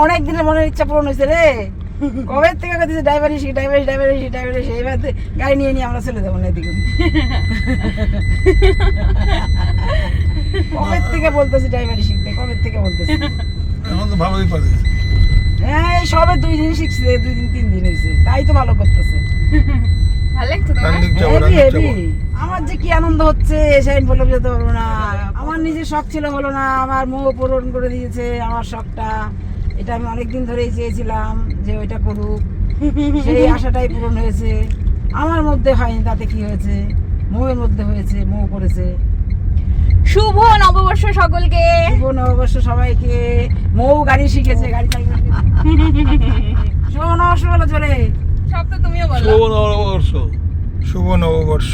অনেক দিনের মনের ইচ্ছা পূরণ হয়েছে রে। কবে থেকে দিচ্ছে ড্রাইভারি শিখ, ড্রাইভারি ড্রাইভারি শিখ, ড্রাইভারি শিখ। এবার গাড়ি নিয়ে নিয়ে আমরা চলে যাবো না এদিকে। কবে থেকে বলতেছি ড্রাইভারি শিখতে, কবে থেকে বলতেছি। এখন তো ভালোই পারে। হ্যাঁ এই সবে 2 দিন শিখছে, 2 দিন 3 দিন হয়েছে, তাই তো ভালো করতেছে। ভালো লাগতো তোমার? আমার যে কি আনন্দ হচ্ছে সে আমি বলে যেতে পারবো না। আমার নিজের শখ ছিল, হলো না, আমার মোহ পূরণ করে দিয়েছে আমার শখটা। এটা আমি অনেকদিন ধরেই চেয়েছিলাম যে ওইটা করুক, সেই আশাটাই পূরণ হয়েছে। আমার মধ্যে হয়নি, তাতে কি হয়েছে, মোহের মধ্যে হয়েছে, মোহ করেছে। শুভ নববর্ষ সকলকে। শুভ নববর্ষ সবাইকে। মৌ গাড়ি শিখেছে, গাড়ি চালানো। শুভ নববর্ষ বলো জোরে। সব তো তুমিও বলো। শুভ নববর্ষ। শুভ নববর্ষ।